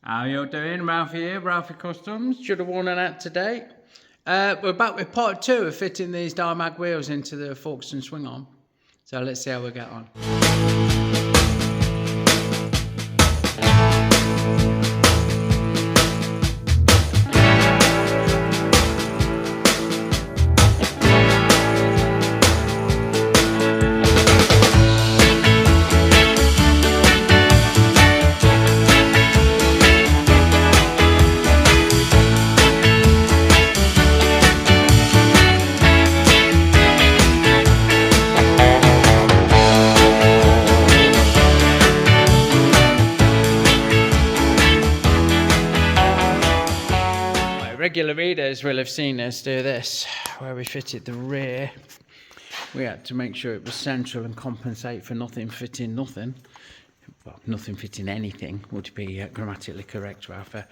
How you doing? Ralfy here, Ralfy Customs. Should have worn an hat today. We're back with part 2 of fitting these Dymag wheels into the forks and swing arm. So let's see how we get on. Regular readers will have seen us do this, where we fitted the rear. We had to make sure it was central and compensate for nothing fitting nothing. Well, nothing fitting anything would be grammatically correct, Rafa.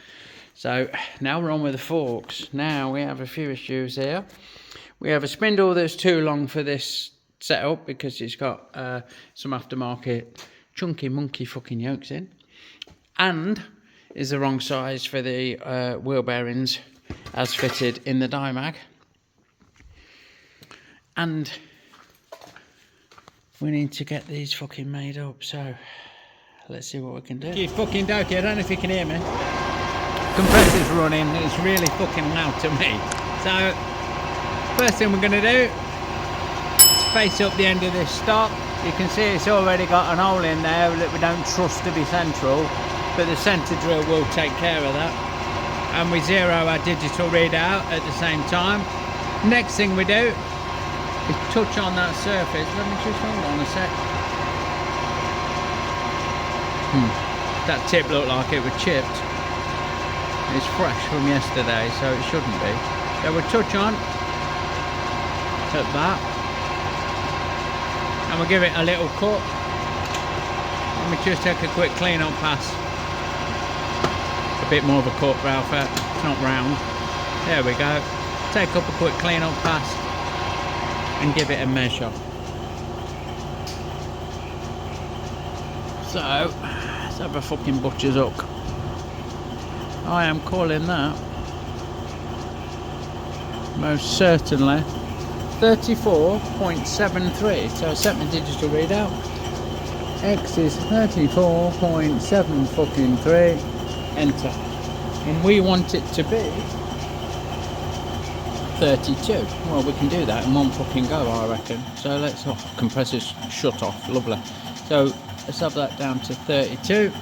So now we're on with the forks. Now we have a few issues here. We have a spindle that's too long for this setup because it's got some aftermarket chunky monkey fucking yokes in, and is the wrong size for the wheel bearings as fitted in the Dymag. And we need to get these fucking made up, so let's see what we can do. You fucking dokey, I don't know if you can hear me. Compressor's running, it's really fucking loud to me. So first thing we're going to do is face up the end of this stop. You can see it's already got an hole in there that we don't trust to be central, but the centre drill will take care of that. And we zero our digital readout at the same time. Next thing we do is touch on that surface. Let me just hold on a sec. That tip looked like it was chipped. It's fresh from yesterday, so it shouldn't be. So we'll touch on at that, and we'll give it a little cut. Let me just take a quick clean up pass. A bit more of a cut, Ralph, it's not round. There we go. Take up a quick clean up pass and give it a measure. So let's have a fucking butcher's hook. I am calling that most certainly 34.73. So set my digital readout. X is 34.7 enter, and we want it to be 32. Well, we can do that in one fucking go, I reckon. So let's, compressor's shut off, lovely. So let's have that down to 32,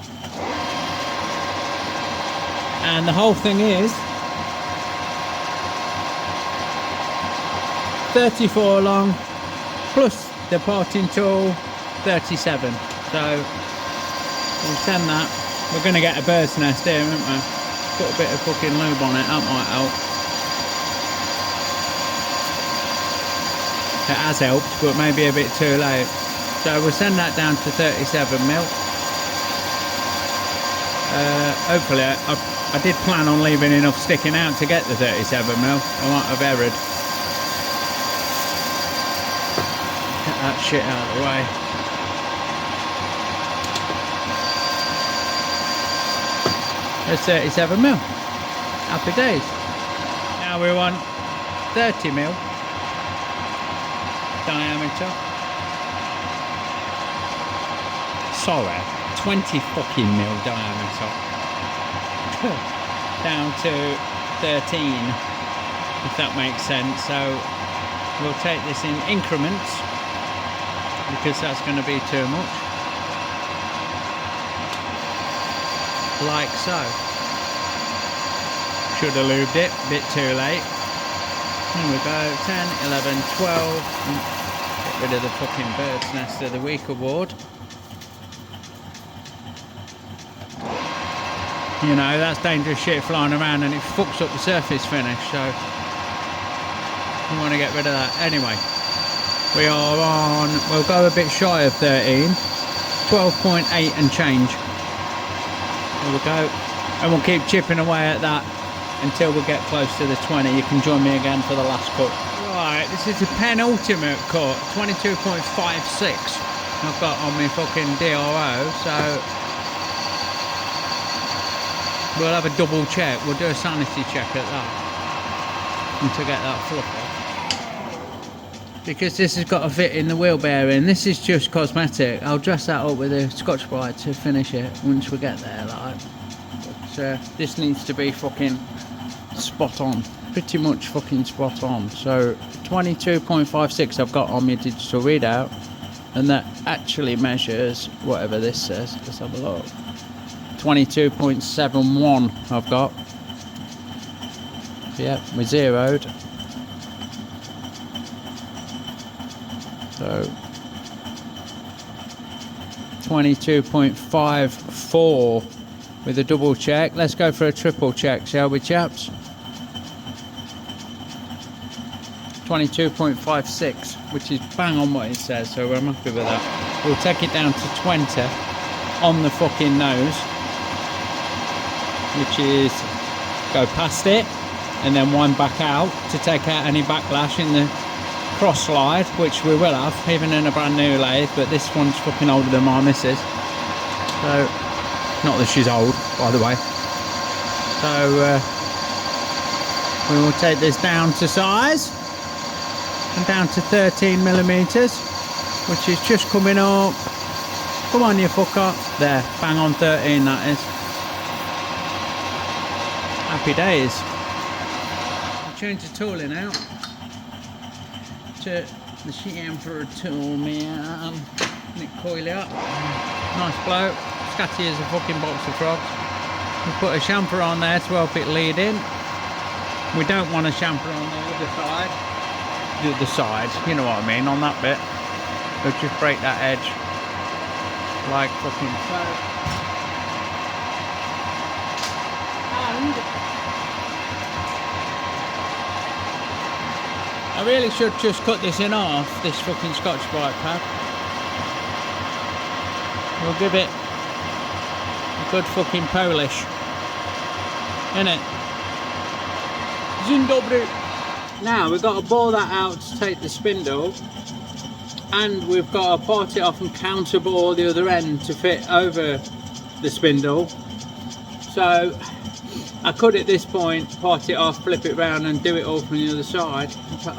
and the whole thing is 34 long plus the parting tool 37. So we'll send that. We're going to get a bird's nest here, aren't we? Put a bit of fucking lube on it, that might help. It has helped, but maybe a bit too late. So we'll send that down to 37mm. Hopefully, I did plan on leaving enough sticking out to get the 37mm. I might have erred. Get that shit out of the way. That's 37mm. Happy days. Now we want 30mm diameter. Sorry, 20 fucking mil diameter. Down to 13, if that makes sense. So we'll take this in increments because that's going to be too much. Like so. Should have lubed it, a bit too late. Here we go, 10, 11, 12. Get rid of the fucking bird's nest of the week award. You know, that's dangerous shit flying around and it fucks up the surface finish, so we want to get rid of that. Anyway, we are on, we'll go a bit shy of 13, 12.8 and change. There we go, and we'll keep chipping away at that until we get close to the 20. You can join me again for the last cut. Right, this is the penultimate cut, 22.56 I've got on my fucking DRO, so We'll have a double check. We'll do a sanity check at that. And to get that fluff off. Because this has got to fit in the wheel bearing. This is just cosmetic. I'll dress that up with a Scotch Brite to finish it once we get there. Like. But this needs to be fucking spot on. Pretty much fucking spot on. So 22.56 I've got on my digital readout. And that actually measures whatever this says. Let's have a look. 22.71 I've got. Yep, we zeroed. So 22.54 with a double check. Let's go for a triple check, shall we, chaps? 22.56, which is bang on what it says, so I'm happy with that. We'll take it down to 20 on the fucking nose, which is go past it and then wind back out to take out any backlash in the cross slide, which we will have even in a brand new lathe, but this one's fucking older than my missus, so not that she's old, by the way. So we will take this down to size and down to 13 millimeters, which is just coming up. Come on, you fucker. There, bang on 13 that is. Happy days. I'll change the tooling out to the chamfer tool, man. Nick coil it up. Nice bloke. Scatty as a fucking box of frogs. We put a chamfer on there to help it lead in. We don't want a chamfer on the other side. The other side, you know what I mean, on that bit. We'll just break that edge like fucking so. And I really should just cut this in half, this fucking Scotch Brite pad. We'll give it a good fucking polish, innit? Dzień dobry. Now we've got to bore that out to take the spindle, and we've got to part it off and counter bore the other end to fit over the spindle. So I could at this point part it off, flip it round and do it all from the other side. In fact,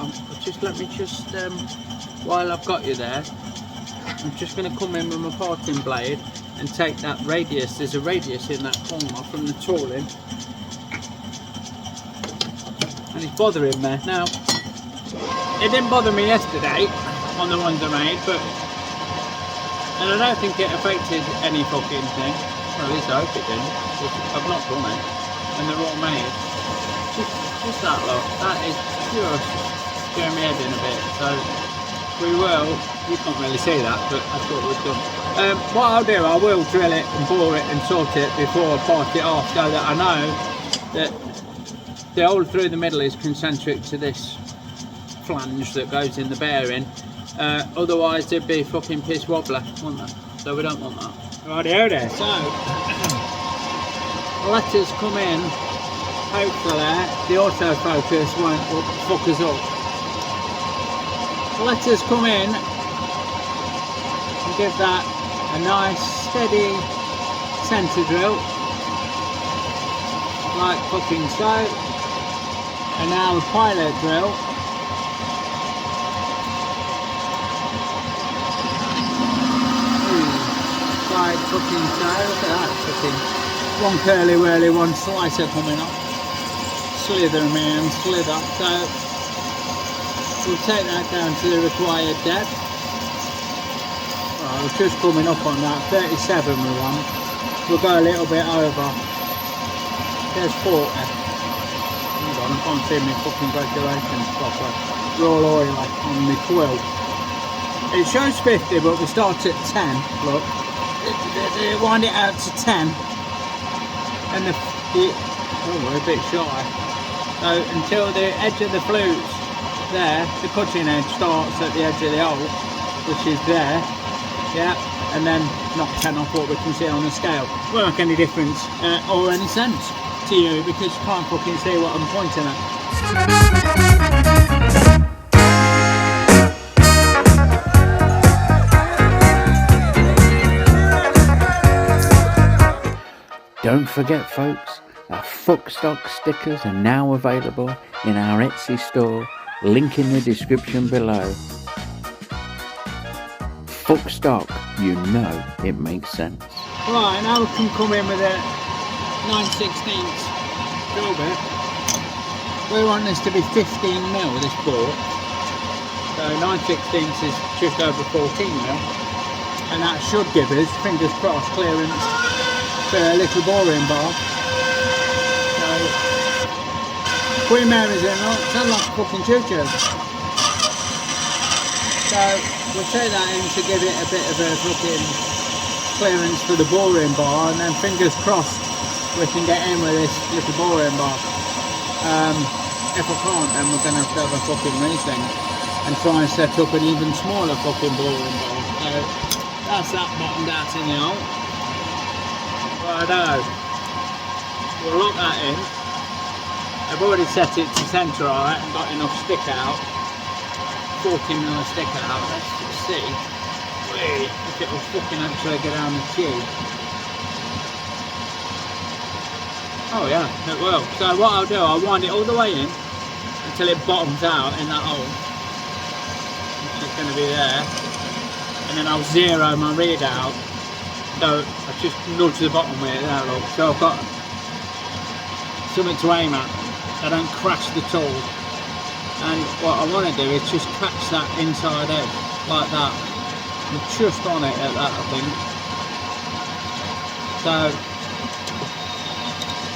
let me just while I've got you there, I'm just going to come in with my parting blade and take that radius. There's a radius in that corner from the tooling. And it's bothering me. Now, it didn't bother me yesterday on the ones I made, and I don't think it affected any fucking thing. Well, at least I hope it didn't. I've not done it, and they're all made. Just that lot. That is just going my head in a bit. So we will. You can't really see that, but that's what we've done. What I'll do, I will drill it and bore it and sort it before I part it off, so that I know that the hole through the middle is concentric to this flange that goes in the bearing. Otherwise there'd be fucking piss wobbler, wouldn't there? So we don't want that. Rightio there. So let us come in. Hopefully the autofocus won't fuck us up. Let us come in and give that a nice steady centre drill, like fucking so. And now the pilot drill. Like fucking so. Look at that fucking one curly whirly, one slicer coming up. Slither, man, slither. So we'll take that down to the required depth. Right, we're just coming up on that. 37 we want. We'll go a little bit over. There's 40. I can't see my fucking regulations proper. Raw oil on the quill. It shows 50, but we start at 10. Look, wind it out to 10, and we're a bit shy. So until the edge of the flutes there, the cutting edge starts at the edge of the hole, which is there. Yeah, and then knock 10 off what we can see on the scale. Won't make any difference or any sense to you because you can't fucking see what I'm pointing at. Don't forget folks, our fuck stock stickers are now available in our Etsy store, link in the description below. Fuck stock, you know it makes sense. Right, now we can come in with a 9/16 drill bit. We want this to be 15mm, this board. So 9/16 is just over 14mm. And that should give us, fingers crossed, clearance for a little boring bar. So, Queen Mary's in, look, sounds like a fucking choo-choo. So, we'll take that in to give it a bit of a fucking clearance for the boring bar, and then fingers crossed we can get in with this little boring bar. If I can't, then we're going to have a fucking rethink and try and set up an even smaller fucking boring bar. So, that's that bottomed out in the hole. Righto. We'll lock that in. I've already set it to centre right and got enough stick out. 14mm stick out. Let's just see if it will fucking actually get down the tube. Oh yeah, it will. So what I'll do, I'll wind it all the way in until it bottoms out in that hole, which is going to be there. And then I'll zero my readout, so I just nudge the bottom with it there, look. So I've got something to aim at, I don't crash the tool. And what I want to do is just catch that inside edge, like that. I'm just on it at that, I think. So,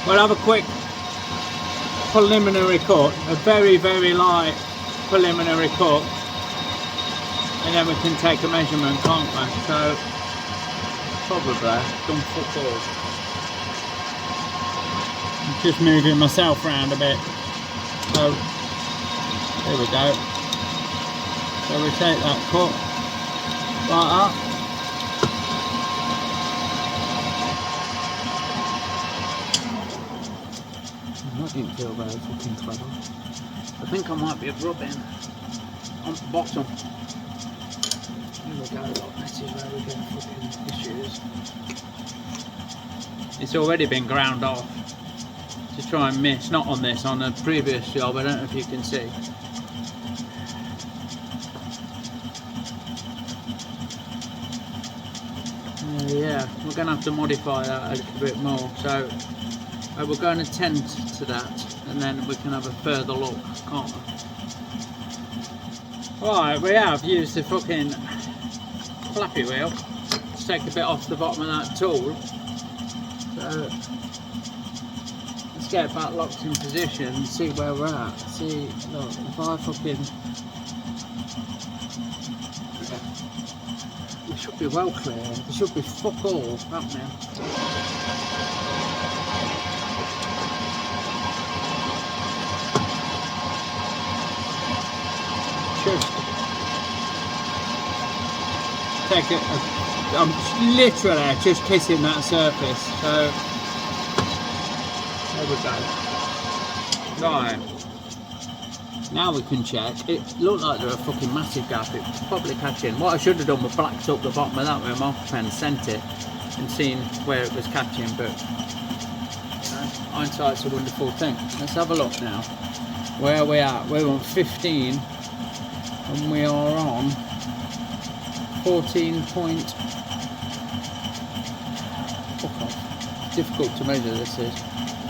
we'll have a quick preliminary cut, a very, very light preliminary cut. And then we can take a measurement, can't we? So, probably done fuck all. I'm just moving myself around a bit. So, there we go. So we take that cut like that. That didn't feel very fucking clever. I think I might be rubbing on the bottom. Here we go, look, this is where we get fucking issues. It's already been ground off to try and miss, not on this, on a previous job, I don't know if you can see. Yeah, we're going to have to modify that a little bit more, so we're going to tend to that and then we can have a further look, can't we? Right, we have used the fucking flappy wheel to take a bit off the bottom of that tool. So let's get it back locked in position and see where we're at. See, look, if I fucking... We should be well clear, there should be fuck all happening. Just take it, I'm literally just kissing that surface, so there we go. Right, now we can check. It looked like there was a fucking massive gap, it's probably catching. What I should have done was blacked up the bottom of that with a marker pen, sent it and seen where it was catching, but hindsight's a wonderful thing. Let's have a look now. Where are we at? We're on 15 and we are on 14 point... Fuck off. Difficult to measure this is.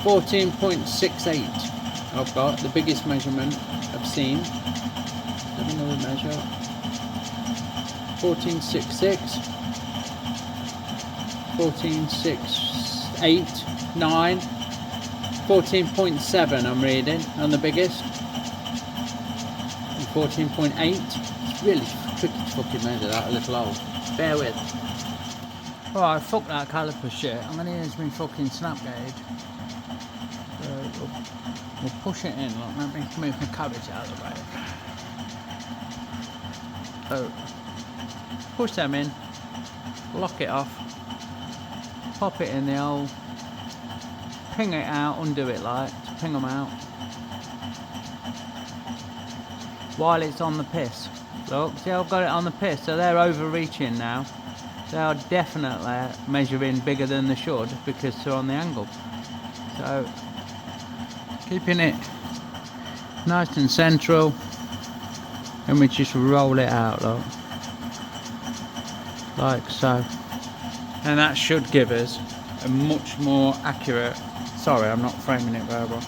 14.68 I've got, the biggest measurement I've seen. Have another measure. 14.66 14.68 9 14.7 I'm reading on the biggest, and 14.8. It's really tricky to fucking measure that a little hole. Bear with. Alright, fuck that caliper shit. I'm gonna use my fucking snap gauge. We'll push it in. Look, let me move my cabbage out of the way. So, push them in, lock it off, pop it in the hole, ping it out, undo it like, to ping them out. While it's on the piss. Look, see I've got it on the piss, so they're overreaching now. they are definitely measuring bigger than they should because they're on the angle. So keeping it nice and central, and we just roll it out like so, and that should give us a much more accurate, sorry I'm not framing it very well,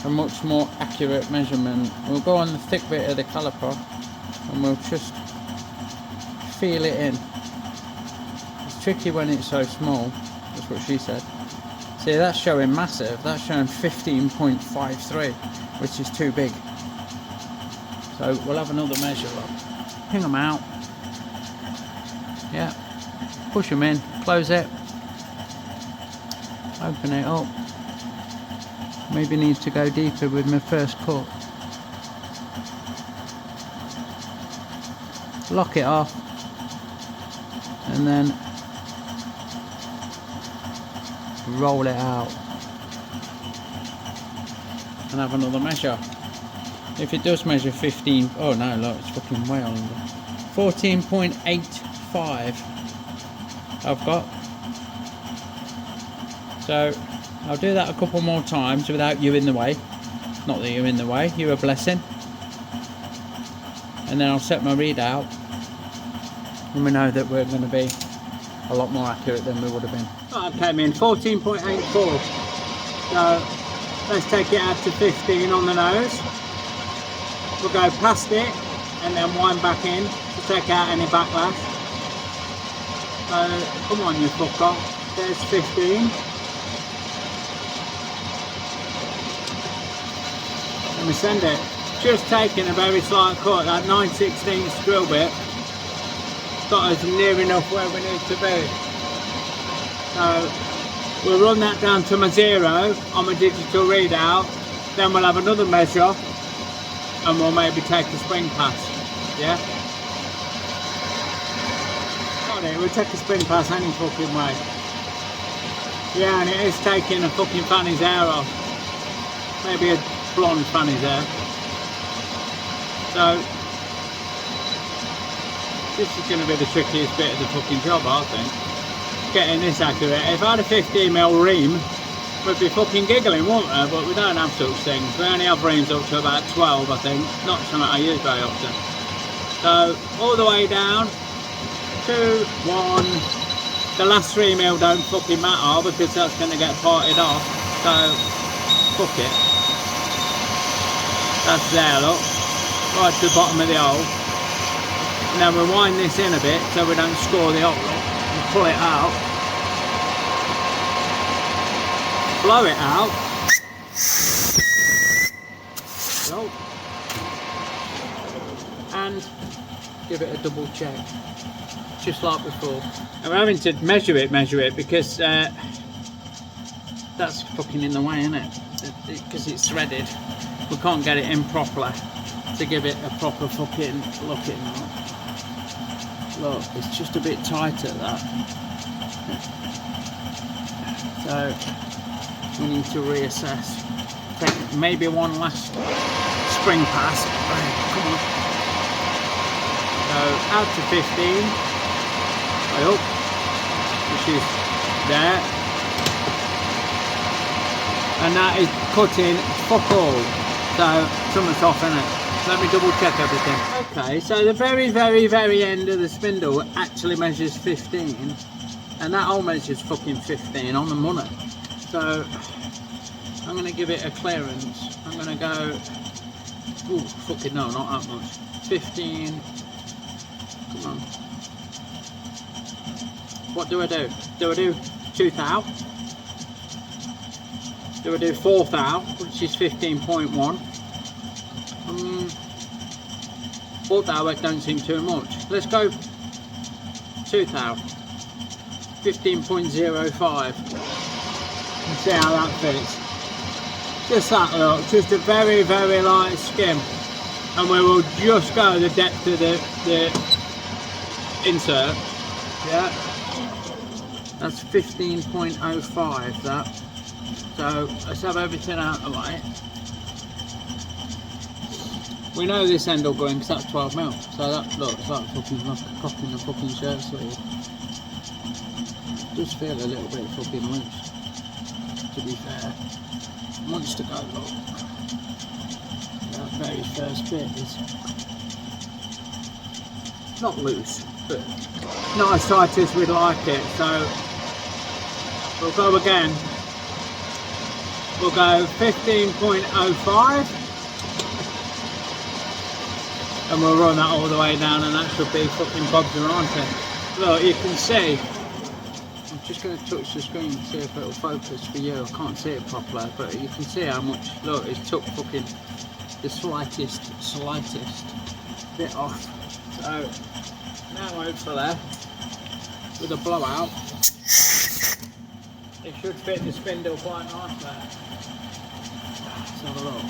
a much more accurate measurement. We'll go on the thick bit of the caliper and we'll just feel it in. It's tricky when it's so small, that's what she said. See, that's showing massive, that's showing 15.53, which is too big. So we'll have another measure up. Ping them out. Yeah. Push them in, close it. Open it up. Maybe need to go deeper with my first cut. Lock it off. And then roll it out. And have another measure. If it does measure 15, oh no, look, it's fucking way under. 14.85 I've got. So I'll do that a couple more times without you in the way. Not that you're in the way, you're a blessing. And then I'll set my readout, and we know that we're going to be a lot more accurate than we would have been. That came in 14.84. So let's take it out to 15 on the nose. We'll go past it and then wind back in to take out any backlash. So come on you fucker, there's 15. And we send it. Just taking a very slight cut, that 9/16 drill bit got us near enough where we need to be. So we'll run that down to my 0 on my digital readout, then we'll have another measure and we'll maybe take a spring pass. Yeah? Got it, we'll take a spring pass any fucking way. Yeah, and it is taking a fucking fanny's hair off. Maybe a blonde fanny's hair. So this is going to be the trickiest bit of the fucking job, I think. Getting this accurate. If I had a 15mm ream, we'd be fucking giggling, wouldn't we? But we don't have such things. We only have reams up to about 12, I think. Not something I use very often. So all the way down, 2, 1. The last 3mm don't fucking matter because that's going to get parted off. So fuck it. That's there, look. Right to the bottom of the hole. And then we'll wind this in a bit so we don't score the hole and pull it out. Blow it out. So, and give it a double check. Just like before. And we're having to measure it because that's fucking in the way, isn't it? Because it's threaded. We can't get it in properly to give it a proper fucking look at now. Look, it's just a bit tight at that. So we need to reassess. Take maybe one last spring pass. Right, come on. So out to 15. I hope. Which is there. And that is cutting fuck all. So something's off in it. Let me double check everything. Okay, so the very, very, very end of the spindle actually measures 15, and that hole measures fucking 15 on the money. So I'm gonna give it a clearance. I'm gonna go, ooh, fucking no, not that much. 15. Come on. What do I do? Do I do 2 thou? Do I do 4 thou, which is 15.1? 4 thou don't seem too much. Let's go 2 thou. 15.05. And see how that fits. Just that look, just a very, very light skim. And we will just go the depth of the insert. Yeah. That's 15.05 that. So let's have everything out of the way. We know this end will go in because that's 12mm. So that looks like fucking like a cock in the fucking shirt sleeve. Does feel a little bit fucking loose, to be fair. Wants to go, look. That very first bit is not loose, but not as tight as we'd like it, so we'll go again. We'll go 15.05 and we'll run that all the way down, and that should be fucking Bob's around. Look, you can see, I'm just going to touch the screen and see if it'll focus for you. I can't see it properly, but you can see how much, look, it's took fucking the slightest bit off. So now hopefully with a blowout it should fit the spindle quite nicely. Let's have a look.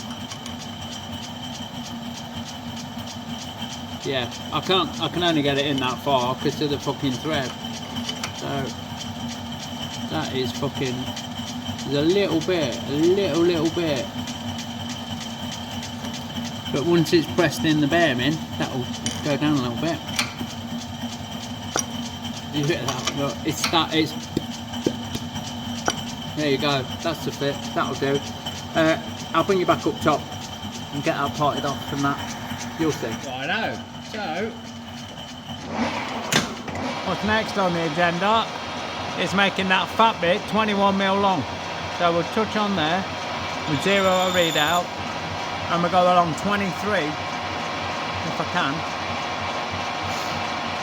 Yeah, I can only get it in that far because of the fucking thread. So that is fucking, there's a little bit, but once it's pressed in the bearing, that'll go down a little bit. You hear that? Look, it's there you go, that's the fit, that'll do. I'll bring you back up top and get that parted off and that, you'll see. Righto, so what's next on the agenda is making that fat bit 21mm long. So we'll touch on there, we'll zero our readout, and we'll go along 23, if I can.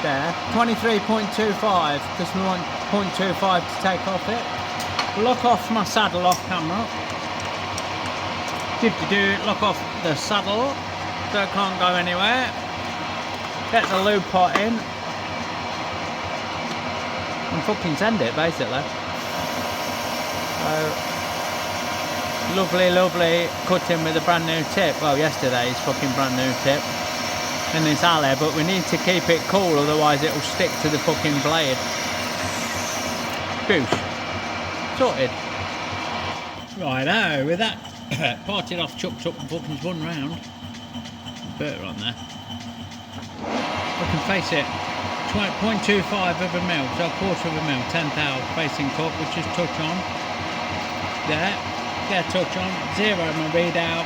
There, 23.25, because we want 0.25 to take off it. Lock off my saddle off camera. Lock off the saddle so it can't go anywhere. Get the lube pot in and fucking send it, basically. So lovely cutting with a brand new tip. Well, yesterday's fucking brand new tip in this alley, but we need to keep it cool, otherwise it'll stick to the fucking blade. Boosh. Sorted. Righto, with that parted off, chucked up and fucking spun round. Burter on there. We can face it 0.25 of a mil, so a quarter of a mil, 10 thou facing cut, which is touch on. There, get a touch on, zero my readout,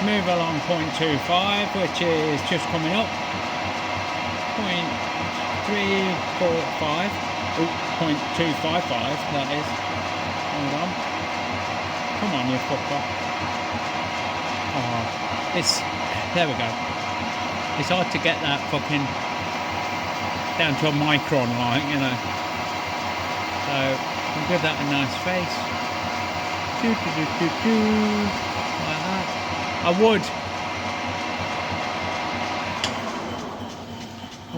move along 0.25, which is just coming up. 0.345, 0.255, that is. Hold on. Come on, you fucker. Oh, there we go. It's hard to get that fucking down to a micron, like, you know. So we'll give that a nice face. Like that. I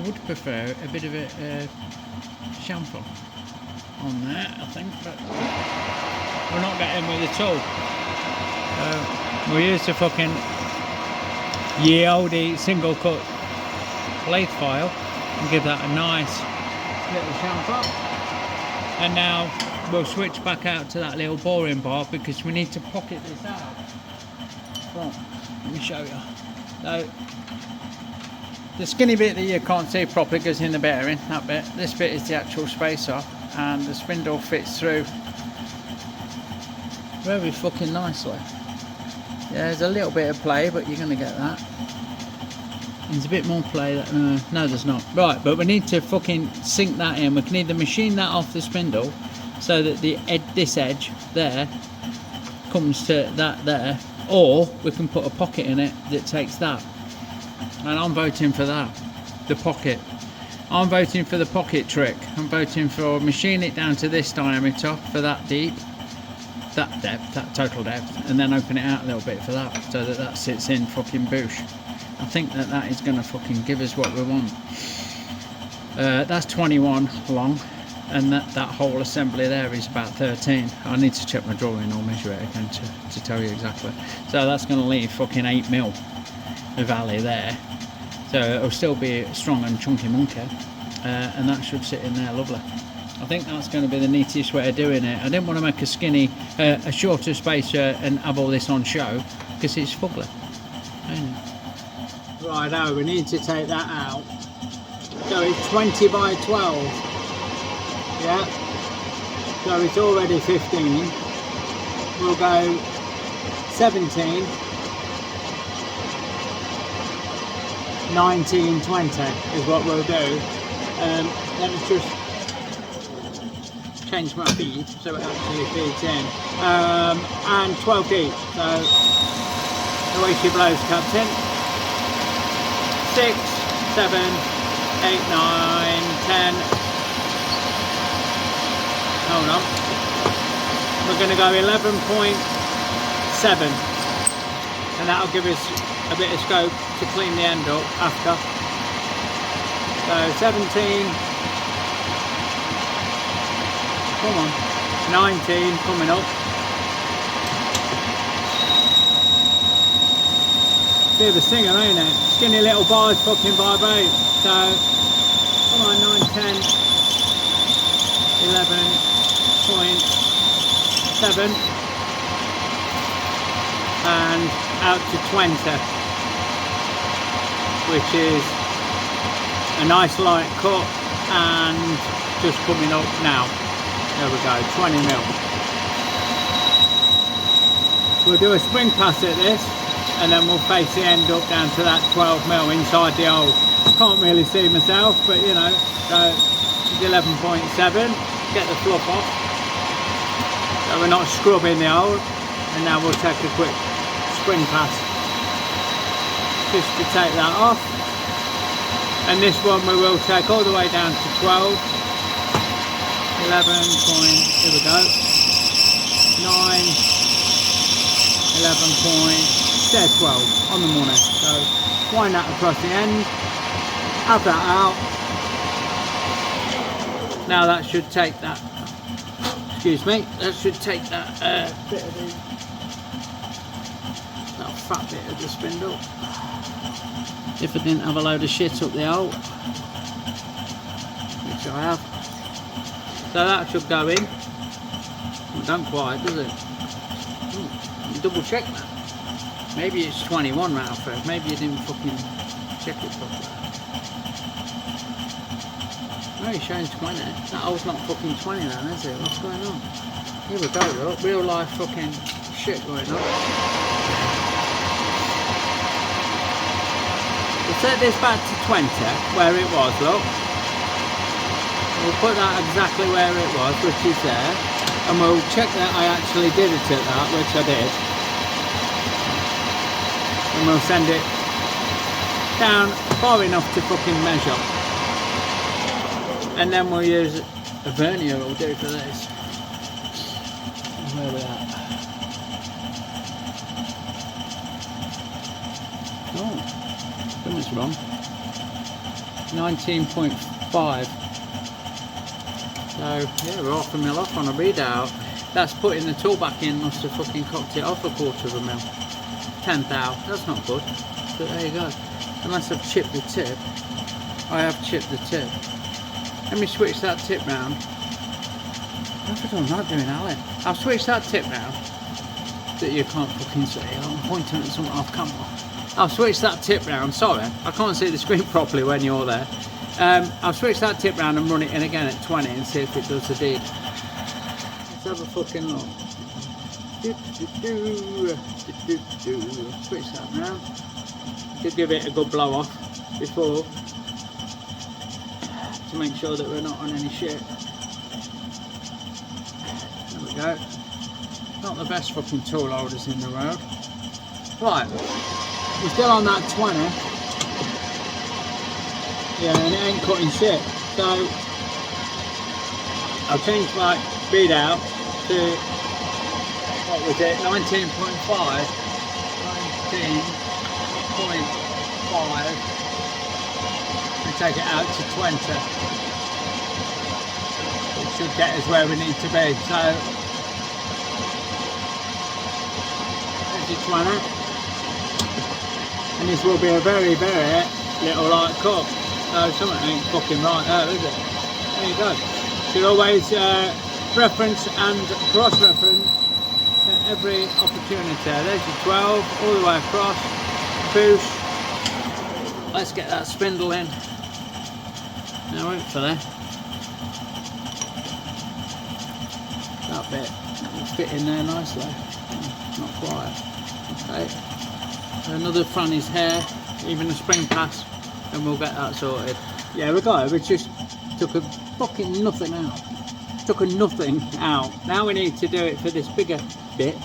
would prefer a bit of a chamfer on there, I think, but we're not getting with the tool. We use the fucking ye olde single cut lathe file and give that a nice little chamfer. And now we'll switch back out to that little boring bar because we need to pocket this out. Right, let me show you. So the skinny bit that you can't see properly goes in the bearing, that bit. This bit is the actual spacer, and the spindle fits through very fucking nicely. Yeah, there's a little bit of play, but you're going to get that. There's a bit more play. No, there's not. Right, but we need to fucking sink that in. We can either machine that off the spindle so that this edge there comes to that there, or we can put a pocket in it that takes that. And I'm voting for that, the pocket. I'm voting for the pocket trick. I'm voting for machine it down to this diameter for that deep, that depth, that total depth, and then open it out a little bit for that, so that that sits in fucking boosh. I think that that is going to fucking give us what we want. That's 21 long, and that whole assembly there is about 13. I need to check my drawing or measure it again to tell you exactly. So that's going to leave fucking 8mm of alley there. So it'll still be a strong and chunky monkey, and that should sit in there lovely. I think that's going to be the neatest way of doing it. I didn't want to make a skinny, a shorter spacer and have all this on show, because it's fugly. Right, now we need to take that out. So it's 20 by 12. Yeah. so it's already 15. We'll go 17, 19, 20 is what we'll do. Let me just change my feed so it actually feeds in. And 12 deep, so the way she blows, Captain. 6, 7, 8, 9, 10. Hold on. We're going to go 11.7, and that'll give us a bit of scope to clean the end up after. So 17, come on, 19 coming up. Bit of a singer, ain't it? Skinny little bars fucking vibrate. So come on, 9, 10, 11.7, and out to 20, which is a nice light cut and just coming up now. There we go, 20 mil. We'll do a spring pass at this, and then we'll face the end up down to that 12 mil inside the hole. Can't really see myself, but you know, so it's 11.7. Get the fluff off, so we're not scrubbing the hole. And now we'll take a quick spring pass just to take that off. And this one we will take all the way down to 12, 11 point, here we go, 9, 11 point, there's 12 on the money. So wind that across the end, have that out. Now that should take that, excuse me, that should take that bit of the, that fat bit of the spindle. If I didn't have a load of shit up the hole, which I have. So that should go in. Well, don't quite, does it? Double check that. Maybe it's 21 Ralfy. Maybe you didn't fucking check it properly. No, he's showing 20. That hole's not fucking 20 then, is it? What's going on? Here we go, look. Real life fucking shit going on. We'll set this back to 20, where it was, look. We'll put that exactly where it was, which is there. And we'll check that I actually did it at that, which I did. And we'll send it down far enough to fucking measure. And then we'll use a vernier will do for this. Where are we at? Oh, something's wrong. 19.5. So yeah, we're half a mil off on a readout. That's putting the tool back in, must have fucking cocked it off a quarter of a mil. 10 thou, that's not good. But there you go. Unless I've chipped the tip. I have chipped the tip. Let me switch that tip round. What have I done that doing, Alec? I've switched that tip round. That you can't fucking see. I'm pointing at something off camera. I've switched that tip round. Sorry, I can't see the screen properly when you're there. I'll switch that tip round and run it in again at 20 and see if it does the deed. Let's have a fucking look. Switch that round. Just give it a good blow off before to make sure that we're not on any shit. There we go. Not the best fucking tool holders in the world. Right, we're still on that 20. Yeah, and it ain't cutting shit. So I'll change my bead out to, what was it, 19.5. 19.5. And take it out to 20. It should get us where we need to be. So there's your 20. And this will be a very, very little light cut. So something ain't fucking right there, is it? There you go. You should always reference and cross-reference at every opportunity. There's your 12, all the way across. Boosh. Let's get that spindle in. Now wait for that. that bit will fit in there nicely. Not quite. Okay. Another fanny's hair, even a spring pass, and we'll get that sorted. Yeah, we got it. We just took a fucking nothing out. Took a nothing out. Now we need to do it for this bigger bit.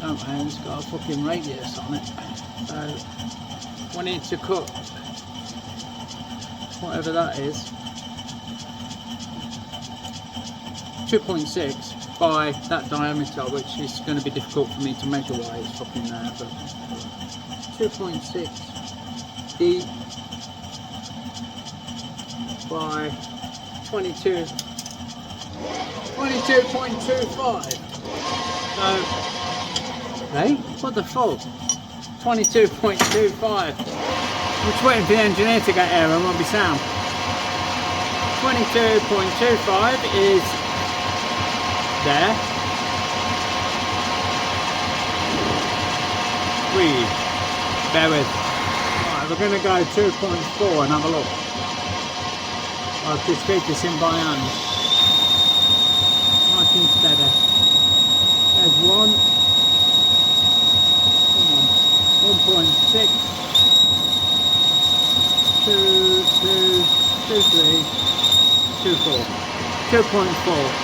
Don't we? It's got a fucking radius on it. So we need to cut whatever that is. 2.6 by that diameter, which is going to be difficult for me to measure why it's fucking there, but 2.6 deep by 22.25. So, hey, what the fuck? 22.25. I'm just waiting for the engineer to get here and won't be sound. 22.25 is there. Bear with. Right, we're going to go 2.4 and have a look. I'll just feed this in by hand. Nice and steady. There's one. Come on. 1.6. 2, 3, 2.4. 2.4.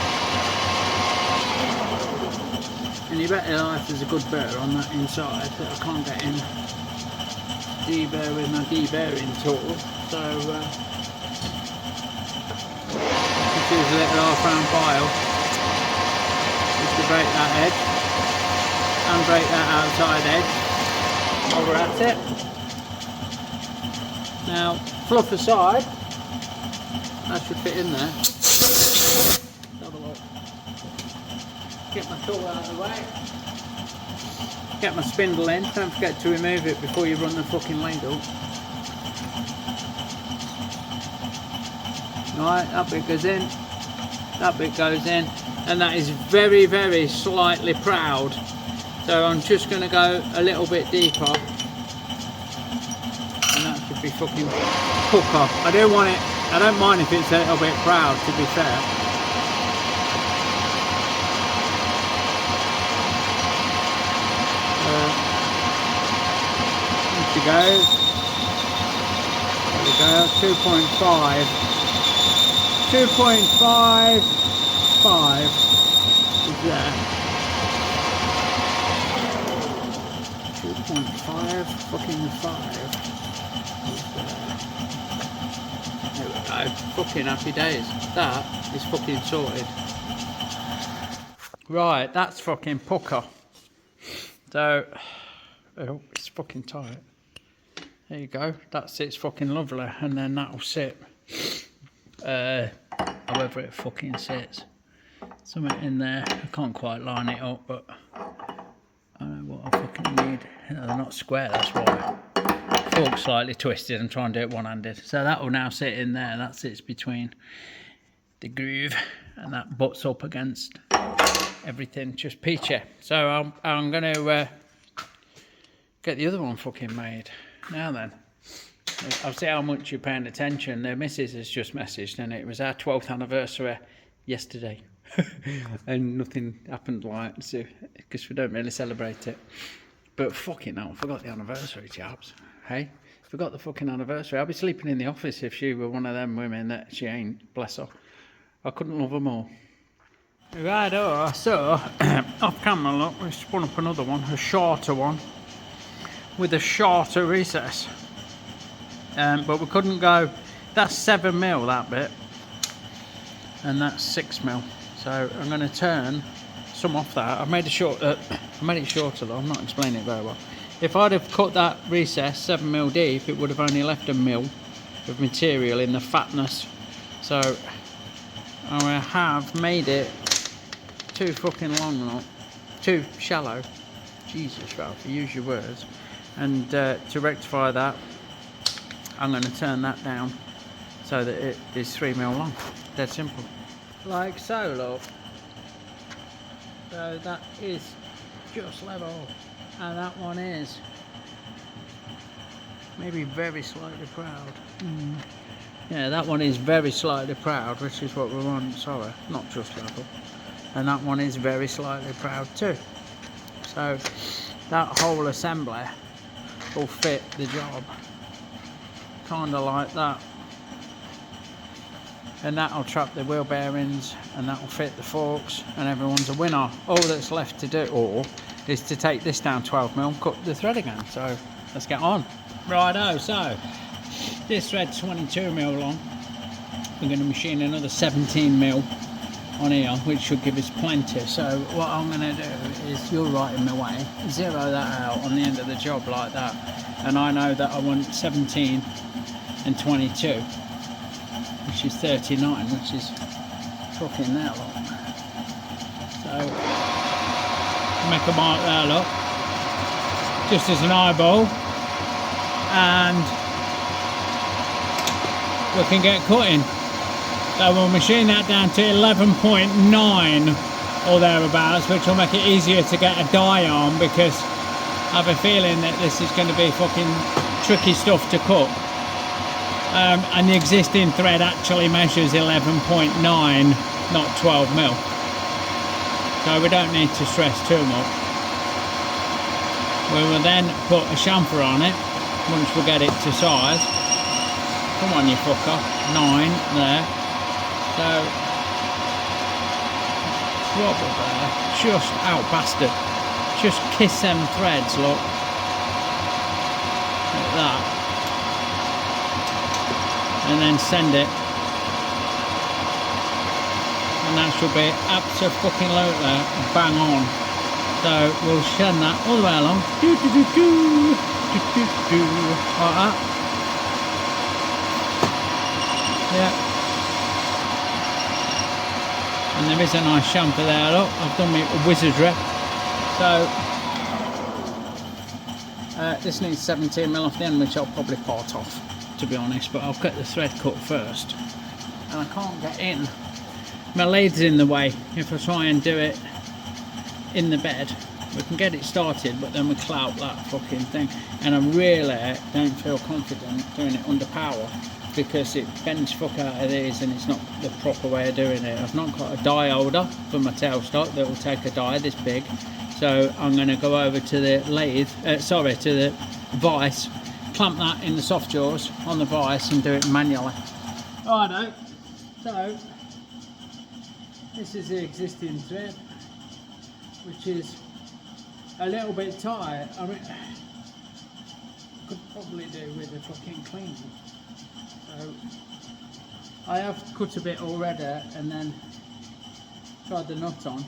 And you bet your life there's a good burr on that inside that I can't get in deburr with my deburring tool. So just use a little half-round file just to break that edge and break that outside edge while we're at it. Now fluff aside, that should fit in there. Have a look. Get my tool out of the way. Get my spindle in. Don't forget to remove it before you run the fucking ladle. Right, that bit goes in. That bit goes in. And that is very, very slightly proud. So I'm just going to go a little bit deeper. And that should be fucking pucker. I don't want it. I don't mind if it's a little bit proud, to be fair. There we go. There we go. 2.5. 2.55 is there. 2.5 fucking 5 is there. There we go. Fucking happy days. That is fucking sorted. Right, that's fucking pucker. So, oh, it's fucking tight. There you go. That sits fucking lovely, and then that'll sit however it fucking sits. Something in there. I can't quite line it up, but I know what I fucking need. No, they're not square, that's why. Fork's slightly twisted and try and do it one-handed. So that will now sit in there. That sits between the groove, and that butts up against everything, just peachy. So I'm going to get the other one fucking made. Now then, I'll see how much you're paying attention. The missus has just messaged, and it was our 12th anniversary yesterday. And nothing happened, like, so, because we don't really celebrate it. But fucking hell, I forgot the anniversary, chaps. Hey, forgot the fucking anniversary. I'll be sleeping in the office if she were one of them women that she ain't, bless her. I couldn't love her more. Right, so off camera, look, we spun up another one, a shorter one, with a shorter recess. But we couldn't go, that's 7mm, that bit, and that's 6mm. So I'm going to turn some off that. I made it shorter though, I'm not explaining it very well. If I'd have cut that recess 7mm deep, it would have only left a mil of material in the fatness. So I have made it too fucking long, not too shallow. Jesus, Ralph, use your words. And to rectify that, I'm going to turn that down so that it is 3mm long. Dead simple. Like so, look. So that is just level, and that one is maybe very slightly proud. Yeah, that one is very slightly proud, which is what we want. Sorry, not just level. And that one is very slightly proud too. So that whole assembly will fit the job, kind of like that. And that'll trap the wheel bearings, and that'll fit the forks, and everyone's a winner. All that's left to do is to take this down 12mm and cut the thread again. So let's get on. Righto, so this thread's 22mm long. We're going to machine another 17mm on here, which should give us plenty. So what I'm going to do is, you're right in my way, zero that out on the end of the job like that, and I know that I want 17 and 22, which is 39, which is fucking that long. So make a mark there, look, just as an eyeball, and we can get cutting. So we'll machine that down to 11.9 or thereabouts, which will make it easier to get a die on, because I have a feeling that this is going to be fucking tricky stuff to cut. And the existing thread actually measures 11.9, not 12mm. So we don't need to stress too much. We will then put a chamfer on it once we get it to size. Come on, you fucker. 9 there. So, trouble there. Just out, bastard. Just kiss them threads, look. Like that. And then send it. And that should be absolutely bang on. So we'll send that all the way along. Like that. Yeah. And there is a nice chamfer there, look. I've done my wizardry. So this needs 17mm off the end, which I'll probably part off, to be honest, but I'll get the thread cut first. And I can't get in. My lathe's in the way. If I try and do it in the bed, we can get it started, but then we clout that fucking thing. And I really don't feel confident doing it under power, because it bends fuck out of these and it's not the proper way of doing it. I've not got a die holder for my tailstock that will take a die this big, so I'm going to go over to the lathe, to the vise, clamp that in the soft jaws on the vise and do it manually. Righto, so this is the existing thread, which is a little bit tight. I mean, I could probably do with a fucking cleaner. So I have cut a bit already and then tried the nut on,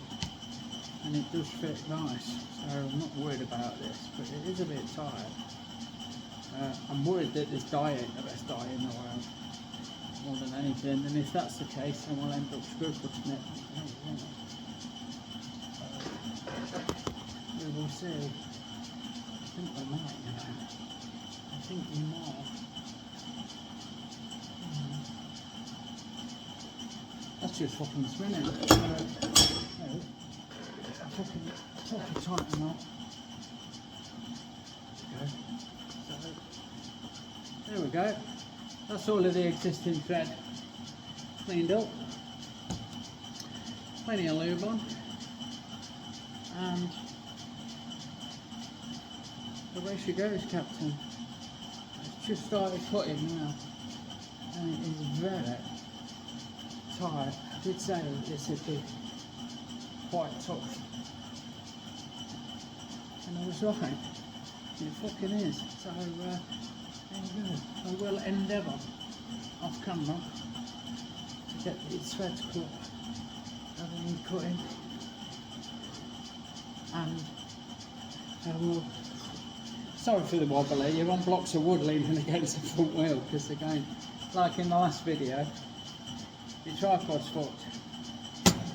and it does fit nice, so I'm not worried about this, but it is a bit tight. I'm worried that this die ain't the best die in the world, more than anything, and if that's the case then we'll end up screw cutting it. We will see. I think we might, you know. I think we might. That's just fucking spinning. Fucking tighten up. There we go. That's all of the existing thread cleaned up. Plenty of lube on. And away she goes, Captain. It's just started cutting now. And it is very tight. I did say this would be quite tough, and I was right, it fucking is. So there you go. I will endeavour off camera to get these threads cut, have a need cutting, and I will, sorry for the wobbly, you're on blocks of wood leaning against the front wheel, because again, like in the last video, your tripod's fucked.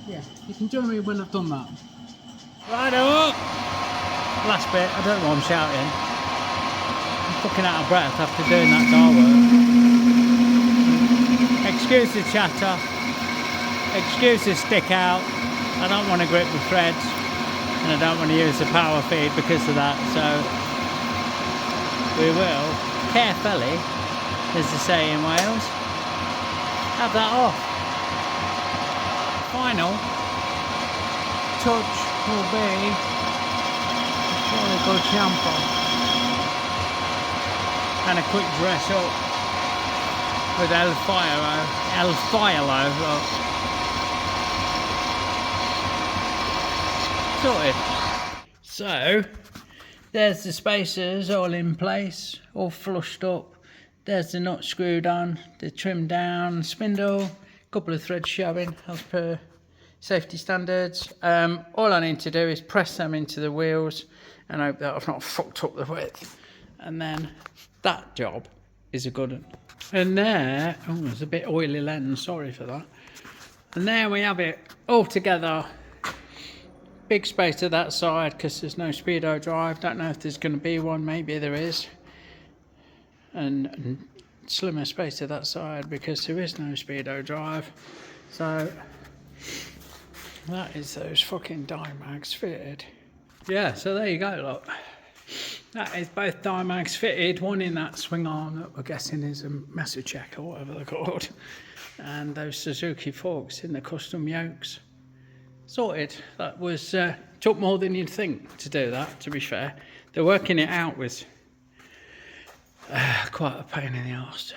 Yeah, you can join me when I've done that. Righto! Last bit, I don't know why I'm shouting. I'm fucking out of breath after doing that door work. Excuse the chatter. Excuse the stick out. I don't want to grip the threads, and I don't want to use the power feed because of that, so we will carefully, as they say in Wales, have that off. Final touch will be a really good shampoo and a quick dress up with El Filo, look. Sorted. So there's the spacers all in place, all flushed up. There's the nut screwed on, the trim down, spindle, a couple of threads showing as per safety standards. All I need to do is press them into the wheels and hope that I've not fucked up the width. And then that job is a good one. And there, oh, there's a bit oily lens, sorry for that. And there we have it all together. Big space to that side because there's no speedo drive. Don't know if there's going to be one, maybe there is. And slimmer space to that side because there is no speedo drive. So that is those fucking Dymags fitted. Yeah, so there you go, look. That is both Dymags fitted, one in that swing arm that we're guessing is a message check or whatever they're called, and those Suzuki forks in the custom yokes. Sorted. That was took more than you'd think to do that, to be fair. The working it out was quite a pain in the arse.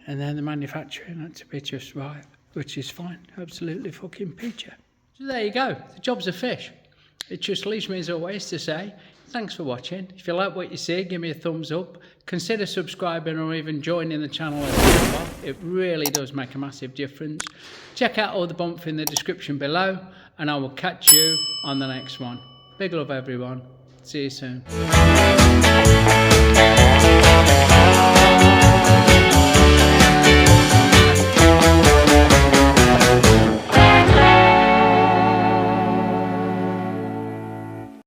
And then the manufacturing had to be just right, which is fine. Absolutely fucking peachy. So there you go. The job's a fish. It just leaves me as always to say, thanks for watching. If you like what you see, give me a thumbs up. Consider subscribing or even joining the channel as a member. It really does make a massive difference. Check out all the bump in the description below, and I will catch you on the next one. Big love, everyone. See you soon.